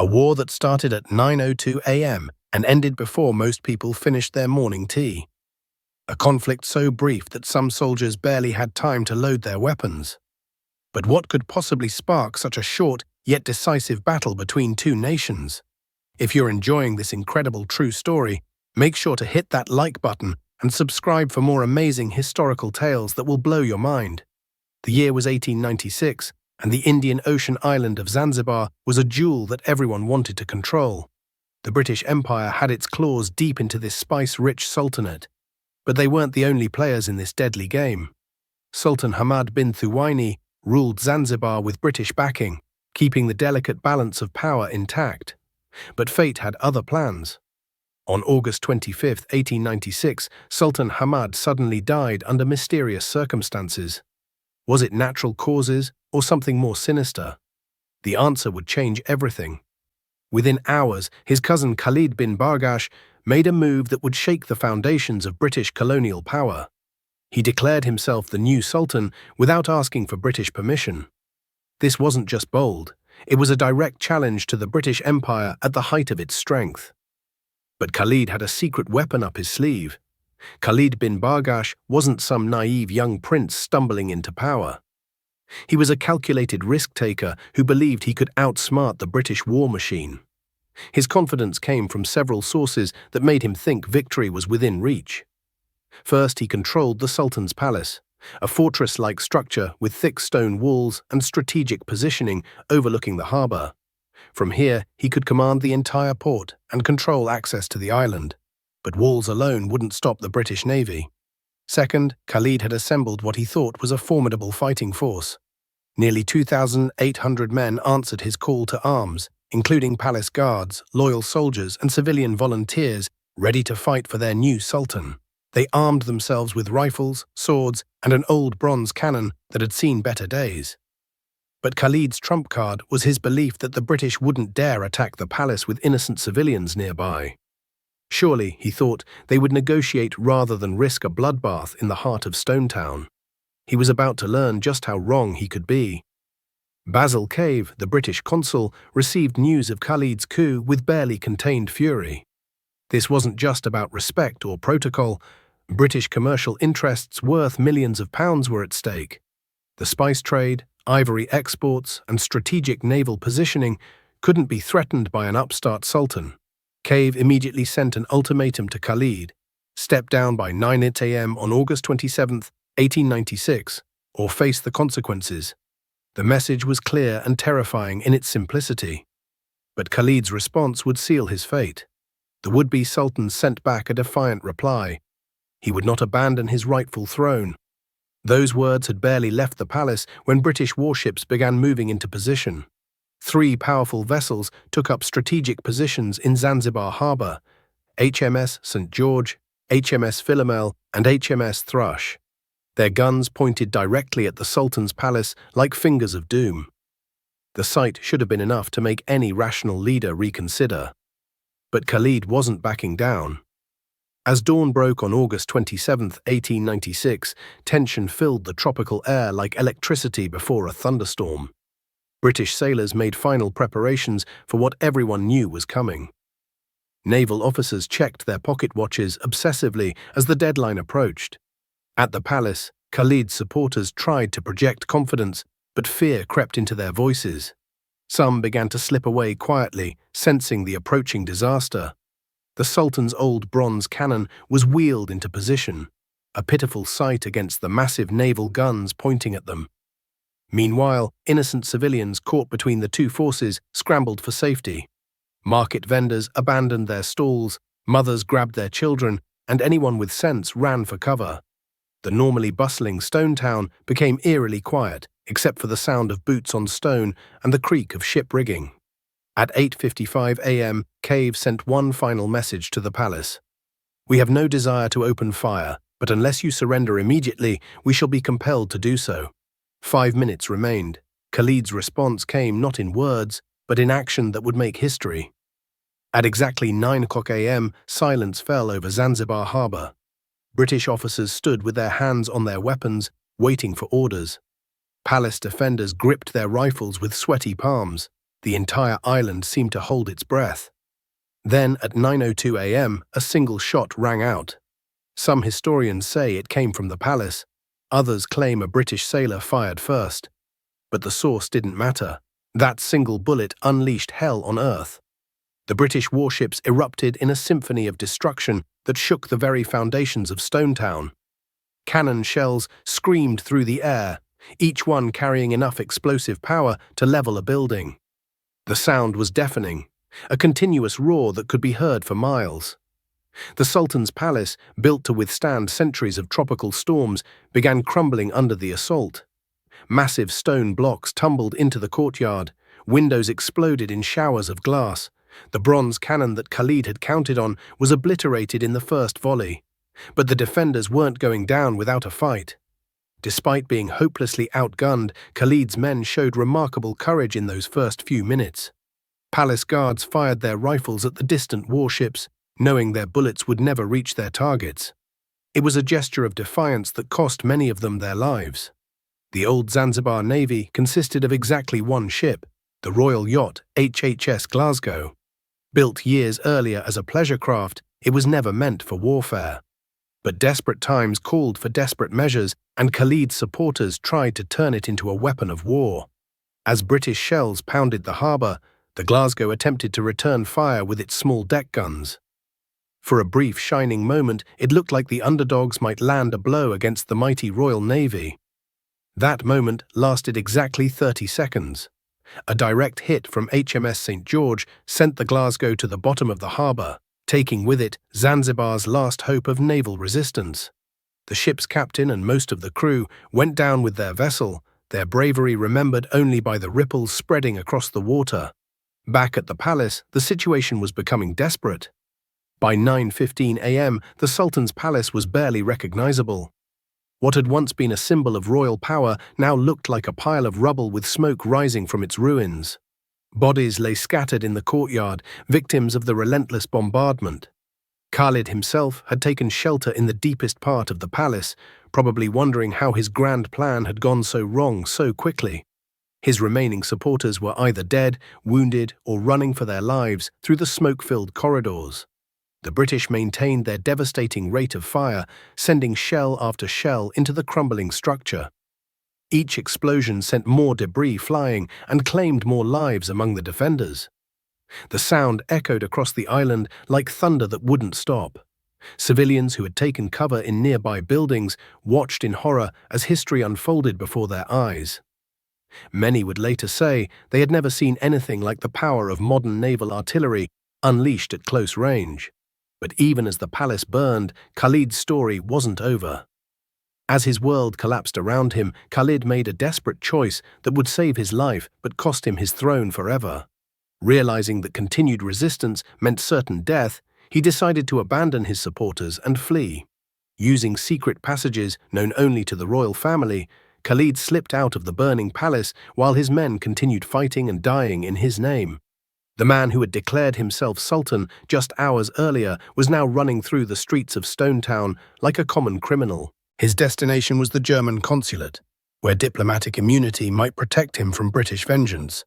A war that started at 9:02 a.m. and ended before most people finished their morning tea. A conflict so brief that some soldiers barely had time to load their weapons. But what could possibly spark such a short yet decisive battle between two nations? If you're enjoying this incredible true story, make sure to hit that like button and subscribe for more amazing historical tales that will blow your mind. The year was 1896, and the Indian Ocean island of Zanzibar was a jewel that everyone wanted to control. The British Empire had its claws deep into this spice-rich sultanate. But they weren't the only players in this deadly game. Sultan Hamad bin Thuwaini ruled Zanzibar with British backing, keeping the delicate balance of power intact. But fate had other plans. On August 25, 1896, Sultan Hamad suddenly died under mysterious circumstances. Was it natural causes or something more sinister? The answer would change everything. Within hours, his cousin Khalid bin Bargash made a move that would shake the foundations of British colonial power. He declared himself the new sultan without asking for British permission. This wasn't just bold, it was a direct challenge to the British Empire at the height of its strength. But Khalid had a secret weapon up his sleeve. Khalid bin Bargash wasn't some naive young prince stumbling into power. He was a calculated risk-taker who believed he could outsmart the British war machine. His confidence came from several sources that made him think victory was within reach. First, he controlled the Sultan's palace, a fortress-like structure with thick stone walls and strategic positioning overlooking the harbour. From here, he could command the entire port and control access to the island. But walls alone wouldn't stop the British Navy. Second, Khalid had assembled what he thought was a formidable fighting force. Nearly 2,800 men answered his call to arms, including palace guards, loyal soldiers, and civilian volunteers ready to fight for their new sultan. They armed themselves with rifles, swords, and an old bronze cannon that had seen better days. But Khalid's trump card was his belief that the British wouldn't dare attack the palace with innocent civilians nearby. Surely, he thought, they would negotiate rather than risk a bloodbath in the heart of Stone Town. He was about to learn just how wrong he could be. Basil Cave, the British consul, received news of Khalid's coup with barely contained fury. This wasn't just about respect or protocol. British commercial interests worth millions of pounds were at stake. The spice trade, ivory exports, and strategic naval positioning couldn't be threatened by an upstart sultan. Cave immediately sent an ultimatum to Khalid: step down by 9 a.m. on August 27, 1896, or face the consequences. The message was clear and terrifying in its simplicity. But Khalid's response would seal his fate. The would-be sultan sent back a defiant reply. He would not abandon his rightful throne. Those words had barely left the palace when British warships began moving into position. 3 powerful vessels took up strategic positions in Zanzibar harbour: HMS St. George, HMS Philomel, and HMS Thrush. Their guns pointed directly at the Sultan's palace like fingers of doom. The sight should have been enough to make any rational leader reconsider. But Khalid wasn't backing down. As dawn broke on August 27, 1896, tension filled the tropical air like electricity before a thunderstorm. British sailors made final preparations for what everyone knew was coming. Naval officers checked their pocket watches obsessively as the deadline approached. At the palace, Khalid's supporters tried to project confidence, but fear crept into their voices. Some began to slip away quietly, sensing the approaching disaster. The Sultan's old bronze cannon was wheeled into position, a pitiful sight against the massive naval guns pointing at them. Meanwhile, innocent civilians caught between the two forces scrambled for safety. Market vendors abandoned their stalls, mothers grabbed their children, and anyone with sense ran for cover. The normally bustling Stone Town became eerily quiet, except for the sound of boots on stone and the creak of ship rigging. At 8:55 a.m., Cave sent one final message to the palace. "We have no desire to open fire, but unless you surrender immediately, we shall be compelled to do so." 5 minutes remained. Khalid's response came not in words, but in action that would make history. At exactly 9 a.m., silence fell over Zanzibar harbour. British officers stood with their hands on their weapons, waiting for orders. Palace defenders gripped their rifles with sweaty palms. The entire island seemed to hold its breath. Then, at 9:02 a.m., a single shot rang out. Some historians say it came from the palace. Others claim a British sailor fired first. But the source didn't matter. That single bullet unleashed hell on Earth. The British warships erupted in a symphony of destruction that shook the very foundations of Stonetown. Cannon shells screamed through the air, each one carrying enough explosive power to level a building. The sound was deafening, a continuous roar that could be heard for miles. The Sultan's palace, built to withstand centuries of tropical storms, began crumbling under the assault. Massive stone blocks tumbled into the courtyard, windows exploded in showers of glass. The bronze cannon that Khalid had counted on was obliterated in the first volley. But the defenders weren't going down without a fight. Despite being hopelessly outgunned, Khalid's men showed remarkable courage in those first few minutes. Palace guards fired their rifles at the distant warships, knowing their bullets would never reach their targets. It was a gesture of defiance that cost many of them their lives. The old Zanzibar Navy consisted of exactly one ship, the royal yacht HHS Glasgow. Built years earlier as a pleasure craft, it was never meant for warfare. But desperate times called for desperate measures, and Khalid's supporters tried to turn it into a weapon of war. As British shells pounded the harbour, the Glasgow attempted to return fire with its small deck guns. For a brief shining moment, it looked like the underdogs might land a blow against the mighty Royal Navy. That moment lasted exactly 30 seconds. A direct hit from HMS St. George sent the Glasgow to the bottom of the harbour, taking with it Zanzibar's last hope of naval resistance. The ship's captain and most of the crew went down with their vessel, their bravery remembered only by the ripples spreading across the water. Back at the palace, the situation was becoming desperate. By 9:15 a.m., the Sultan's palace was barely recognizable. What had once been a symbol of royal power now looked like a pile of rubble with smoke rising from its ruins. Bodies lay scattered in the courtyard, victims of the relentless bombardment. Khalid himself had taken shelter in the deepest part of the palace, probably wondering how his grand plan had gone so wrong so quickly. His remaining supporters were either dead, wounded, or running for their lives through the smoke-filled corridors. The British maintained their devastating rate of fire, sending shell after shell into the crumbling structure. Each explosion sent more debris flying and claimed more lives among the defenders. The sound echoed across the island like thunder that wouldn't stop. Civilians who had taken cover in nearby buildings watched in horror as history unfolded before their eyes. Many would later say they had never seen anything like the power of modern naval artillery unleashed at close range. But even as the palace burned, Khalid's story wasn't over. As his world collapsed around him, Khalid made a desperate choice that would save his life but cost him his throne forever. Realizing that continued resistance meant certain death, he decided to abandon his supporters and flee. Using secret passages known only to the royal family, Khalid slipped out of the burning palace while his men continued fighting and dying in his name. The man who had declared himself Sultan just hours earlier was now running through the streets of Stonetown like a common criminal. His destination was the German consulate, where diplomatic immunity might protect him from British vengeance.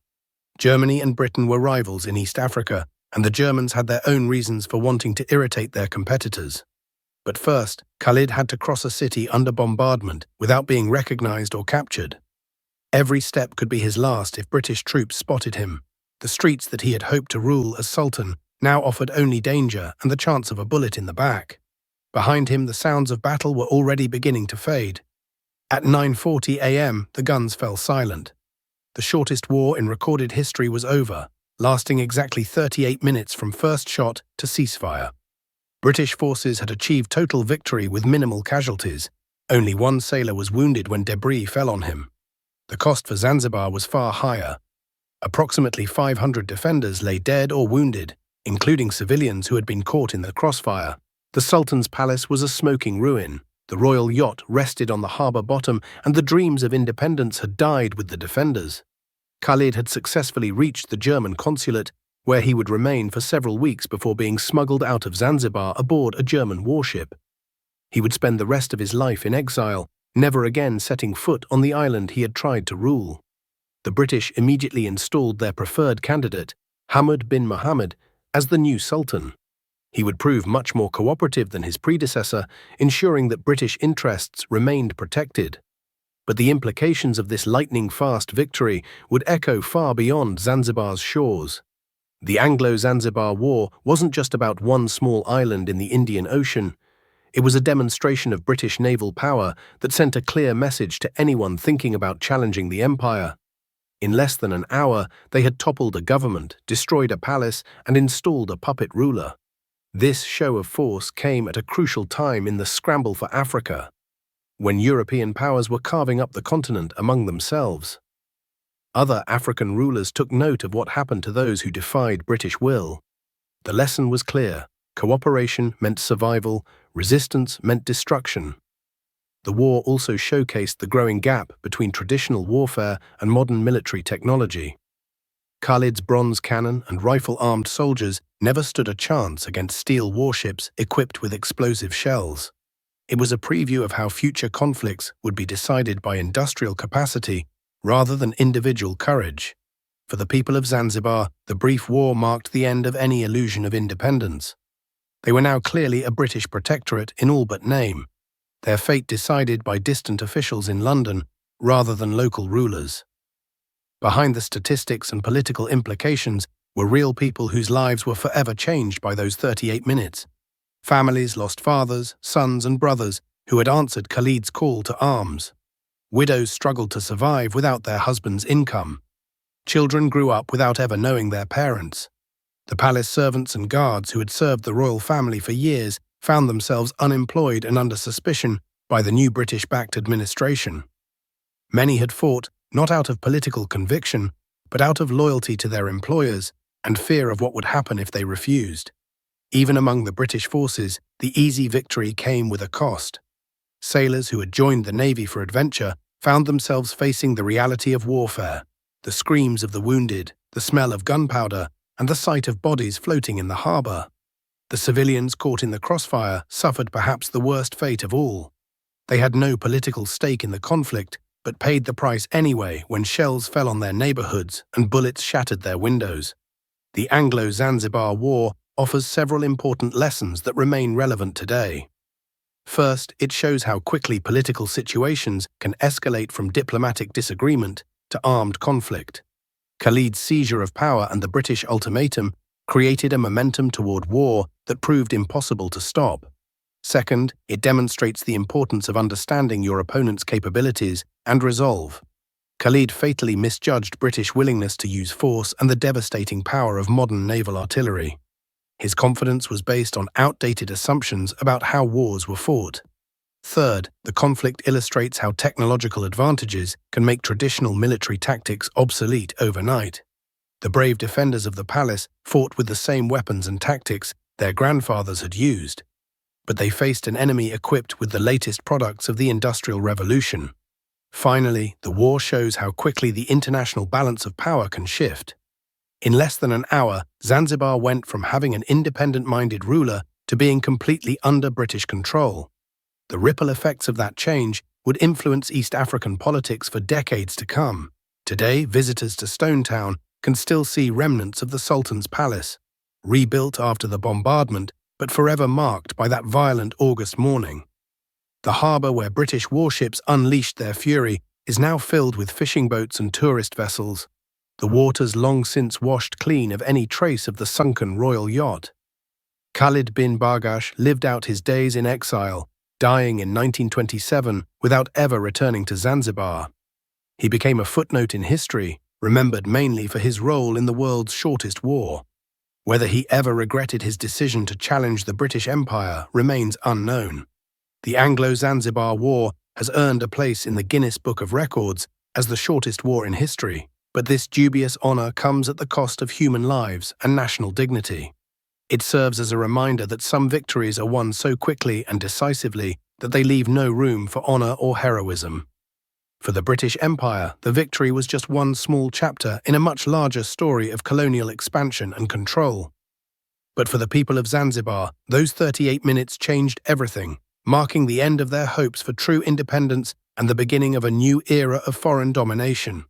Germany and Britain were rivals in East Africa, and the Germans had their own reasons for wanting to irritate their competitors. But first, Khalid had to cross a city under bombardment without being recognized or captured. Every step could be his last if British troops spotted him. The streets that he had hoped to rule as Sultan now offered only danger and the chance of a bullet in the back. Behind him, the sounds of battle were already beginning to fade. At 9:40 a.m., the guns fell silent. The shortest war in recorded history was over, lasting exactly 38 minutes from first shot to ceasefire. British forces had achieved total victory with minimal casualties. Only one sailor was wounded when debris fell on him. The cost for Zanzibar was far higher. Approximately 500 defenders lay dead or wounded, including civilians who had been caught in the crossfire. The Sultan's palace was a smoking ruin. The royal yacht rested on the harbour bottom, and the dreams of independence had died with the defenders. Khalid had successfully reached the German consulate, where he would remain for several weeks before being smuggled out of Zanzibar aboard a German warship. He would spend the rest of his life in exile, never again setting foot on the island he had tried to rule. The British immediately installed their preferred candidate, Hamad bin Mohammed, as the new Sultan. He would prove much more cooperative than his predecessor, ensuring that British interests remained protected. But the implications of this lightning-fast victory would echo far beyond Zanzibar's shores. The Anglo-Zanzibar War wasn't just about one small island in the Indian Ocean. It was a demonstration of British naval power that sent a clear message to anyone thinking about challenging the empire. In less than an hour, they had toppled a government, destroyed a palace, and installed a puppet ruler. This show of force came at a crucial time in the scramble for Africa, when European powers were carving up the continent among themselves. Other African rulers took note of what happened to those who defied British will. The lesson was clear: cooperation meant survival, resistance meant destruction. The war also showcased the growing gap between traditional warfare and modern military technology. Khalid's bronze cannon and rifle-armed soldiers never stood a chance against steel warships equipped with explosive shells. It was a preview of how future conflicts would be decided by industrial capacity rather than individual courage. For the people of Zanzibar, the brief war marked the end of any illusion of independence. They were now clearly a British protectorate in all but name, their fate decided by distant officials in London rather than local rulers. Behind the statistics and political implications were real people whose lives were forever changed by those 38 minutes. Families lost fathers, sons, and brothers who had answered Khalid's call to arms. Widows struggled to survive without their husband's income. Children grew up without ever knowing their parents. The palace servants and guards who had served the royal family for years found themselves unemployed and under suspicion by the new British-backed administration. Many had fought not out of political conviction, but out of loyalty to their employers and fear of what would happen if they refused. Even among the British forces, the easy victory came with a cost. Sailors who had joined the Navy for adventure found themselves facing the reality of warfare, the screams of the wounded, the smell of gunpowder, and the sight of bodies floating in the harbour. The civilians caught in the crossfire suffered perhaps the worst fate of all. They had no political stake in the conflict, but paid the price anyway when shells fell on their neighbourhoods and bullets shattered their windows. The Anglo-Zanzibar War offers several important lessons that remain relevant today. First, it shows how quickly political situations can escalate from diplomatic disagreement to armed conflict. Khalid's seizure of power and the British ultimatum created a momentum toward war that proved impossible to stop. Second, it demonstrates the importance of understanding your opponent's capabilities and resolve. Khalid fatally misjudged British willingness to use force and the devastating power of modern naval artillery. His confidence was based on outdated assumptions about how wars were fought. Third, the conflict illustrates how technological advantages can make traditional military tactics obsolete overnight. The brave defenders of the palace fought with the same weapons and tactics their grandfathers had used, but they faced an enemy equipped with the latest products of the Industrial Revolution. Finally, the war shows how quickly the international balance of power can shift. In less than an hour, Zanzibar went from having an independent-minded ruler to being completely under British control. The ripple effects of that change would influence East African politics for decades to come. Today, visitors to Stone Town can still see remnants of the Sultan's palace, rebuilt after the bombardment, but forever marked by that violent August morning. The harbour where British warships unleashed their fury is now filled with fishing boats and tourist vessels, the waters long since washed clean of any trace of the sunken royal yacht. Khalid bin Bargash lived out his days in exile, dying in 1927 without ever returning to Zanzibar. He became a footnote in history, remembered mainly for his role in the world's shortest war. Whether he ever regretted his decision to challenge the British Empire remains unknown. The Anglo-Zanzibar War has earned a place in the Guinness Book of Records as the shortest war in history, but this dubious honour comes at the cost of human lives and national dignity. It serves as a reminder that some victories are won so quickly and decisively that they leave no room for honour or heroism. For the British Empire, the victory was just one small chapter in a much larger story of colonial expansion and control. But for the people of Zanzibar, those 38 minutes changed everything, marking the end of their hopes for true independence and the beginning of a new era of foreign domination.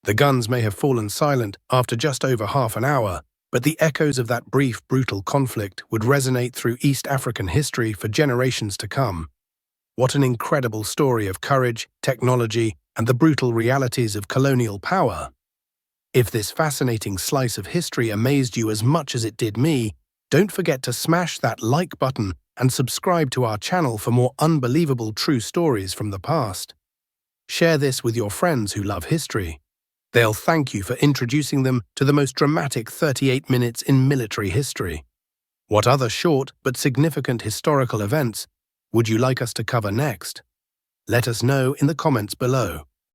The guns may have fallen silent after just over half an hour, but the echoes of that brief, brutal conflict would resonate through East African history for generations to come. What an incredible story of courage, technology, and the brutal realities of colonial power. If this fascinating slice of history amazed you as much as it did me, don't forget to smash that like button and subscribe to our channel for more unbelievable true stories from the past. Share this with your friends who love history. They'll thank you for introducing them to the most dramatic 38 minutes in military history. What other short but significant historical events would you like us to cover next? Let us know in the comments below.